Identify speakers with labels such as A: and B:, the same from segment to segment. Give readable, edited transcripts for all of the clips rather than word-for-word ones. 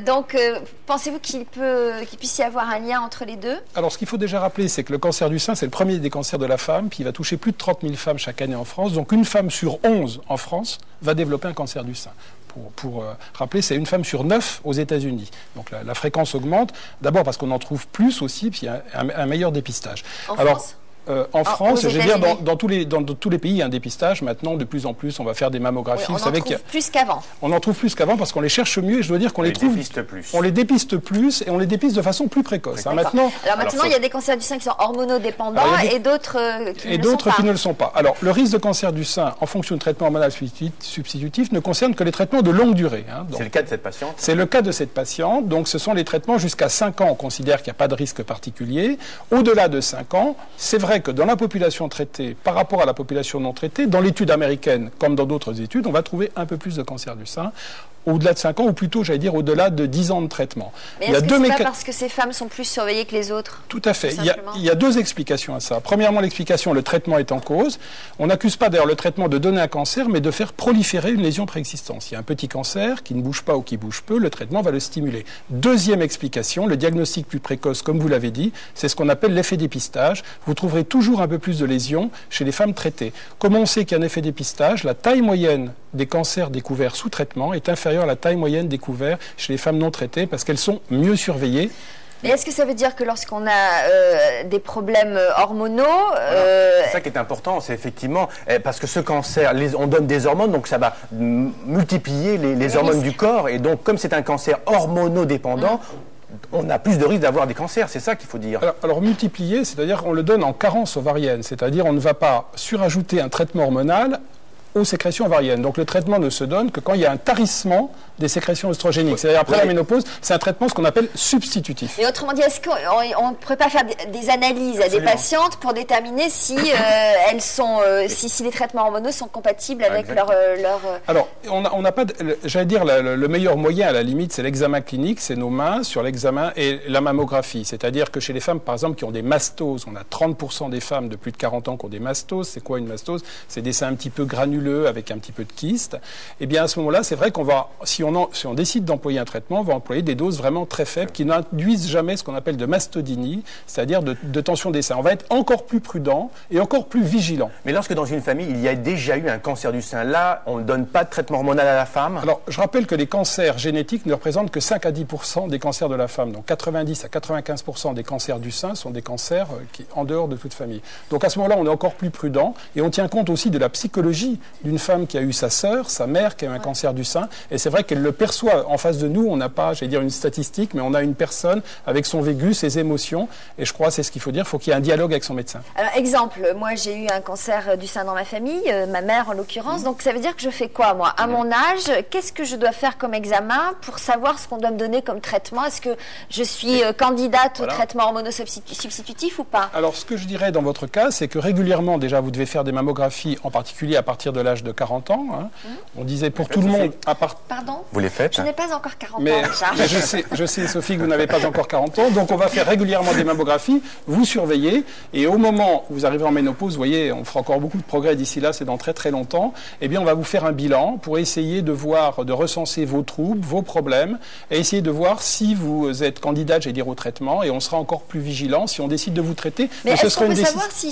A: Donc, pensez-vous qu'il puisse y avoir un lien entre les deux?
B: Alors, ce qu'il faut déjà rappeler, c'est que le cancer du sein, c'est le premier des cancers de la femme, puis il va toucher plus de 30 000 femmes chaque année en France. Donc, une femme sur 11 en France va développer un cancer du sein. Pour rappeler, c'est une femme sur 9 aux États-Unis. Donc, la fréquence augmente. D'abord parce qu'on en trouve plus aussi, puis il y a un meilleur dépistage. En France, je veux dire, dans tous les pays, il y a un dépistage. Maintenant, de plus en plus, on va faire des mammographies.
A: Oui, on en trouve plus qu'avant.
B: On en trouve plus qu'avant parce qu'on les cherche mieux et je dois dire qu'on les trouve. On les dépiste plus et on les dépiste de façon plus précoce.
A: Alors maintenant, il y a des cancers du sein qui sont hormonodépendants et d'autres
B: qui ne le sont pas. Alors, le risque de cancer du sein en fonction de traitement hormonal substitutif ne concerne que les traitements de longue durée.
C: C'est le cas de cette patiente.
B: C'est le cas de cette patiente. Donc, ce sont les traitements jusqu'à 5 ans. On considère qu'il n'y a pas de risque particulier. Au-delà de 5 ans, c'est vrai que dans la population traitée par rapport à la population non traitée, dans l'étude américaine comme dans d'autres études, on va trouver un peu plus de cancer du sein au-delà de 5 ans, ou plutôt, j'allais dire, au-delà de 10 ans de traitement.
A: Mais est-ce que c'est pas parce que ces femmes sont plus surveillées que les autres?
B: Tout à fait. Il y a deux explications à ça. Premièrement, l'explication, le traitement est en cause. On n'accuse pas d'ailleurs le traitement de donner un cancer, mais de faire proliférer une lésion préexistante. S'il y a un petit cancer qui ne bouge pas ou qui bouge peu, le traitement va le stimuler. Deuxième explication, le diagnostic plus précoce, comme vous l'avez dit, c'est ce qu'on appelle l'effet dépistage. Vous trouverez toujours un peu plus de lésions chez les femmes traitées. Comme on sait qu'il y a un effet dépistage, la taille moyenne des cancers découverts sous traitement est inférieure à la taille moyenne découverte chez les femmes non traitées parce qu'elles sont mieux surveillées.
A: Et est-ce que ça veut dire que lorsqu'on a des problèmes hormonaux...
C: C'est ça qui est important, c'est effectivement... Parce que ce cancer, on donne des hormones, donc ça va multiplier les hormones du corps. Et donc, comme c'est un cancer hormonodépendant, on a plus de risque d'avoir des cancers, c'est ça qu'il faut dire.
B: Alors multiplier, c'est-à-dire qu'on le donne en carence ovarienne, c'est-à-dire on ne va pas surajouter un traitement hormonal aux sécrétions ovariennes. Donc le traitement ne se donne que quand il y a un tarissement des sécrétions œstrogéniques. C'est-à-dire après la ménopause, c'est un traitement ce qu'on appelle substitutif.
A: Et autrement dit, est-ce qu'on ne pourrait pas faire des analyses à des patientes pour déterminer si elles sont, si les traitements hormonaux sont compatibles avec leur...
B: Alors, on n'a pas, j'allais dire, le meilleur moyen à la limite, c'est l'examen clinique, c'est nos mains sur l'examen et la mammographie. C'est-à-dire que chez les femmes, par exemple, qui ont des mastoses, on a 30% des femmes de plus de 40 ans qui ont des mastoses. C'est quoi une mastose? C'est des seins un petit peu granuleux avec un petit peu de kyste. Et bien à ce moment-là, c'est vrai qu'on va, si on décide d'employer un traitement, on va employer des doses vraiment très faibles qui n'induisent jamais ce qu'on appelle de mastodynie, c'est-à-dire de tension des seins. On va être encore plus prudent et encore plus vigilant.
C: Mais lorsque dans une famille, il y a déjà eu un cancer du sein, là, on ne donne pas de traitement hormonal à la femme?
B: Alors, je rappelle que les cancers génétiques ne représentent que 5 à 10% des cancers de la femme. Donc 90 à 95% des cancers du sein sont des cancers en dehors de toute famille. Donc à ce moment-là, on est encore plus prudent et on tient compte aussi de la psychologie d'une femme qui a eu sa sœur, sa mère qui a eu un cancer du sein. Et c'est vrai qu'elle le perçoit en face de nous. On n'a pas, j'allais dire, une statistique, mais on a une personne avec son vécu, ses émotions. Et je crois, c'est ce qu'il faut dire, il faut qu'il y ait un dialogue avec son médecin.
A: Alors, exemple, moi j'ai eu un cancer du sein dans ma famille, ma mère en l'occurrence. Donc ça veut dire que je fais quoi, moi? À mon âge, qu'est-ce que je dois faire comme examen pour savoir ce qu'on doit me donner comme traitement? Est-ce que je suis candidate au traitement hormonosubstitutif ou pas?
B: Alors, ce que je dirais dans votre cas, c'est que régulièrement, déjà, vous devez faire des mammographies, en particulier à partir de l'âge de 40 ans. On disait pour tout le monde...
A: Pardon?
C: Vous les faites?
A: Je n'ai pas encore 40 ans,
B: mais
A: Richard.
B: je sais, Sophie, que vous n'avez pas encore 40 ans. Donc, on va faire régulièrement des mammographies, vous surveillez, et au moment où vous arrivez en ménopause, vous voyez, on fera encore beaucoup de progrès d'ici là, c'est dans très très longtemps, eh bien, on va vous faire un bilan pour essayer de voir, de recenser vos troubles, vos problèmes, et essayer de voir si vous êtes candidate, j'allais dire, au traitement, et on sera encore plus vigilant si on décide de vous traiter.
A: Mais est-ce qu'on peut savoir si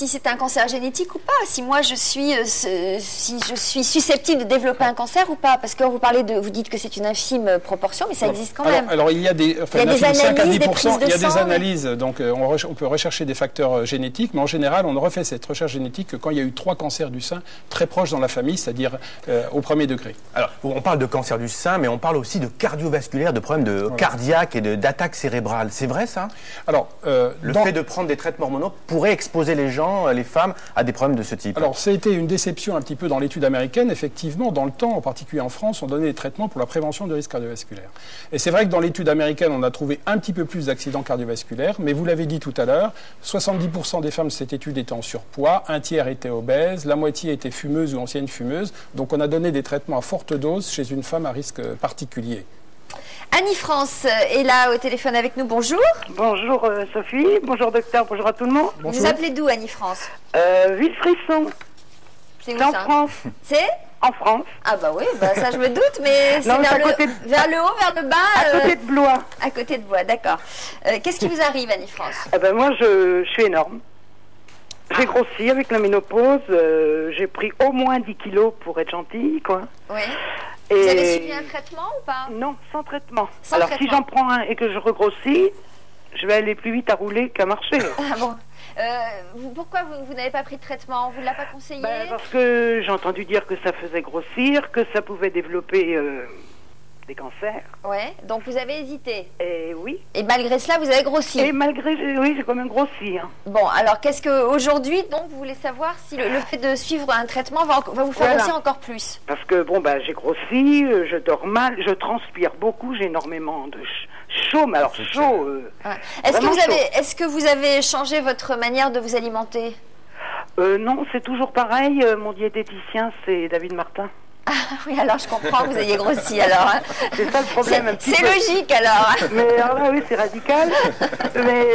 A: c'est un cancer génétique ou pas? Si moi, je suis susceptible de développer un cancer ou pas? Parce que vous dites que c'est une infime proportion, mais ça existe quand même.
B: Alors il y a des,
A: analyses, des prises de
B: il y a des
A: sang,
B: analyses, donc on peut rechercher des facteurs génétiques, mais en général, on ne refait cette recherche génétique que quand il y a eu 3 cancers du sein très proches dans la famille, c'est-à-dire au premier degré.
C: Alors, on parle de cancer du sein, mais on parle aussi de cardiovasculaire, de problèmes de cardiaque et d'attaque cérébrale. C'est vrai, ça?
B: Alors,
C: le fait de prendre des traitements hormonaux pourrait exposer les gens, les femmes, à des problèmes de ce type.
B: Alors, ça a été une déception un petit peu dans l'étude américaine. Effectivement, dans le temps, en particulier en France, on donnait des traitements pour la prévention de risques cardiovasculaires. Et c'est vrai que dans l'étude américaine, on a trouvé un petit peu plus d'accidents cardiovasculaires, mais vous l'avez dit tout à l'heure, 70% des femmes de cette étude étaient en surpoids, un tiers étaient obèses, la moitié était fumeuse ou ancienne fumeuse. Donc on a donné des traitements à forte dose chez une femme à risque particulier.
A: Annie-France est là au téléphone avec nous. Bonjour.
D: Bonjour Sophie, bonjour docteur, bonjour à tout le monde.
A: Bonjour. Vous appelez d'où, Annie-France?
D: Villefrisson.
A: C'est où
D: en
A: ça?
D: France.
A: C'est
D: En France.
A: Ah bah oui, bah ça je me doute, mais c'est
D: Non, mais
A: vers,
D: à côté
A: vers le haut, vers le bas.
D: À côté de Blois.
A: À côté de Blois, d'accord. Qu'est-ce qui vous arrive, Annie-France?
D: Eh ben moi, je suis énorme. J'ai grossi avec la ménopause. J'ai pris au moins 10 kilos pour être gentille, quoi.
A: Oui.
D: Et...
A: Vous avez suivi un traitement ou pas?
D: Non, sans traitement.
A: Sans
D: Alors
A: traitement.
D: si j'en prends un et que je regrossis, je vais aller plus vite à rouler qu'à marcher.
A: Ah bon. Pourquoi vous n'avez pas pris de traitement? On vous l'a pas conseillé?
D: Parce que j'ai entendu dire que ça faisait grossir, que ça pouvait développer des cancers.
A: Ouais, donc vous avez hésité.
D: Et oui.
A: Et malgré cela, vous avez grossi.
D: Et malgré, oui, j'ai quand même grossi. Hein.
A: Bon, alors qu'est-ce que aujourd'hui, donc, vous voulez savoir si le fait de suivre un traitement va vous faire grossir encore plus?
D: Parce que bon, bah, j'ai grossi, je dors mal, je transpire beaucoup, j'ai énormément de chaud, mais alors chaud.
A: Est-ce que vous avez changé votre manière de vous alimenter?
D: Non, c'est toujours pareil. Mon diététicien, c'est David Martin.
A: Ah oui, alors je comprends que vous ayez grossi alors. Hein.
D: C'est ça le problème.
A: C'est logique alors.
D: Mais alors là, oui, c'est radical. Mais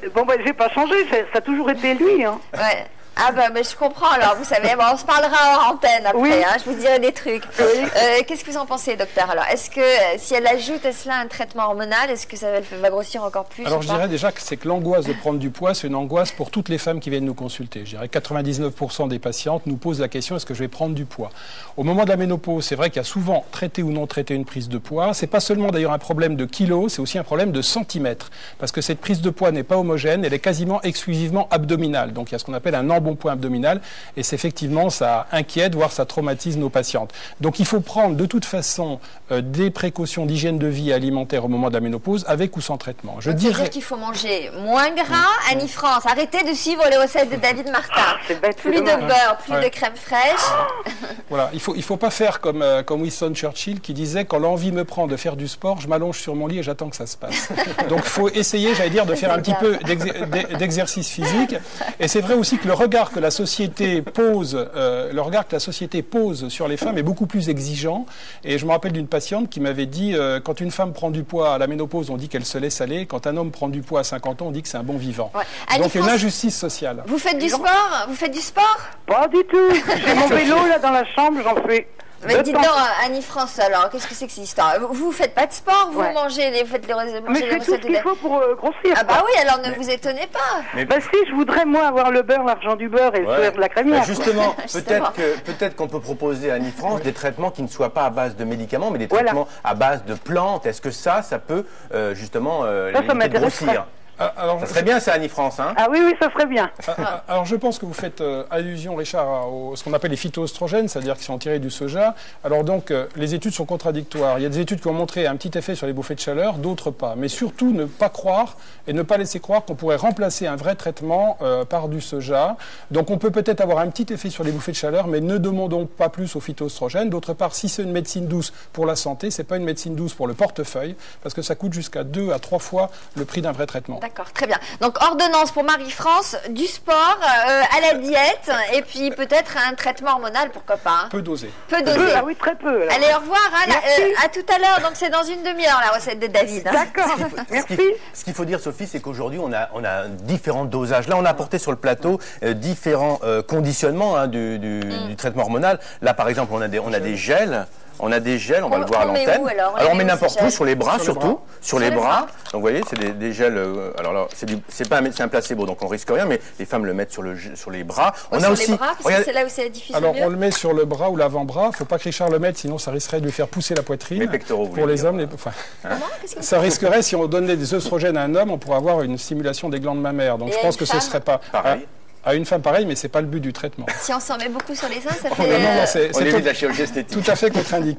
D: bon, bah, j'ai pas changé, ça a toujours été lui. Hein.
A: Ouais. Ah bah mais je comprends alors, vous savez, bon, on se parlera hors antenne après,
D: oui.
A: Hein, je vous dirai des trucs.
D: Oui.
A: Qu'est-ce que vous en pensez, docteur? Alors, est-ce que si elle ajoute à cela un traitement hormonal, est-ce que ça va grossir encore plus?
B: Alors je dirais déjà que c'est que l'angoisse de prendre du poids, c'est une angoisse pour toutes les femmes qui viennent nous consulter. Je dirais 99% des patientes nous posent la question, est-ce que je vais prendre du poids? Au moment de la ménopause, c'est vrai qu'il y a souvent traité ou non traité une prise de poids. C'est pas seulement d'ailleurs un problème de kilos, c'est aussi un problème de centimètres. Parce que cette prise de poids n'est pas homogène, elle est quasiment exclusivement abdominale. Donc il y a ce qu'on appelle un embonpoint abdominal, et c'est effectivement, ça inquiète, voire ça traumatise nos patientes. Donc il faut prendre de toute façon des précautions d'hygiène de vie et alimentaire au moment de la ménopause, avec ou sans traitement. Je dirais
A: c'est-à-dire qu'il faut manger moins gras. Annie-France, arrêtez de suivre les recettes de David Martin.
D: C'est bête,
A: plus de beurre, plus de crème fraîche.
B: Voilà, il faut pas faire comme Winston Churchill qui disait, quand l'envie me prend de faire du sport, je m'allonge sur mon lit et j'attends que ça se passe. Donc il faut essayer, j'allais dire, de faire un petit peu d'exercice physique. Et c'est vrai aussi que le regard que la société pose, sur les femmes est beaucoup plus exigeant. Et je me rappelle d'une patiente qui m'avait dit, quand une femme prend du poids à la ménopause, on dit qu'elle se laisse aller. Quand un homme prend du poids à 50 ans, on dit que c'est un bon vivant.
A: Ouais.
B: Donc il y a une injustice sociale.
A: Vous faites du sport? Vous faites du sport?
D: Pas du tout. J'ai mon vélo là dans la chambre, j'en fais.
A: Mais dites donc, Annie-France, alors, qu'est-ce que c'est que cette histoire? Vous faites pas de sport, vous mangez les recettes
D: Mais je fais tout ce qu'il faut pour grossir.
A: Ah bah oui, alors ne vous étonnez pas.
D: Mais bah si, je voudrais moi avoir le beurre, l'argent du beurre et le sourire de la crémière.
C: Justement, peut-être qu'on peut proposer à Annie-France des traitements qui ne soient pas à base de médicaments, mais des traitements à base de plantes. Est-ce que ça peut justement les grossir? Alors, ça serait bien ça, Annie-France, hein?
D: Ah oui, ça serait bien.
B: Alors je pense que vous faites allusion, Richard, à ce qu'on appelle les phytoestrogènes, c'est-à-dire qui sont tirés du soja. Alors donc, les études sont contradictoires. Il y a des études qui ont montré un petit effet sur les bouffées de chaleur, d'autres pas. Mais surtout, ne pas croire et ne pas laisser croire qu'on pourrait remplacer un vrai traitement par du soja. Donc on peut peut-être avoir un petit effet sur les bouffées de chaleur, mais ne demandons pas plus aux phytoestrogènes. D'autre part, si c'est une médecine douce pour la santé, c'est pas une médecine douce pour le portefeuille, parce que ça coûte jusqu'à 2 à 3 fois le prix d'un vrai traitement.
A: D'accord, très bien. Donc, ordonnance pour Marie-France, du sport, à la diète, et puis peut-être un traitement hormonal, pourquoi pas.
B: Peu dosé.
A: Peu dosé.
D: Ah oui, très peu. Alors.
A: Allez, au revoir. Hein, à tout à l'heure. Donc, c'est dans une demi-heure, la recette de David. Hein.
D: D'accord. Merci.
C: Ce qu'il faut dire, Sophie, c'est qu'aujourd'hui, on a différents dosages. Là, on a apporté sur le plateau différents conditionnements du traitement hormonal. Là, par exemple, on a des gels. On a des gels, on va le voir à l'antenne. Alors on met n'importe où, sur les bras surtout, sur les bras. Donc vous voyez, c'est des gels. Alors là, c'est un placebo, donc on risque rien, mais les femmes le mettent sur les bras.
A: On a aussi. Les bras, parce que c'est là où c'est difficile.
B: Alors on le met sur le bras ou l'avant-bras. Il ne faut pas que Richard le mette, sinon ça risquerait de lui faire pousser la poitrine.
C: Les pectoraux.
B: Pour les hommes, ça risquerait, si on donnait des œstrogènes à un homme, on pourrait avoir une stimulation des glandes mammaires. Donc je pense que ce ne serait pas
C: pareil.
B: À une femme pareil, mais c'est pas le but du traitement.
A: Si on s'en met beaucoup sur les seins, ça fait...
C: On évite la chirurgie esthétique.
B: Tout à fait contre-indiqué.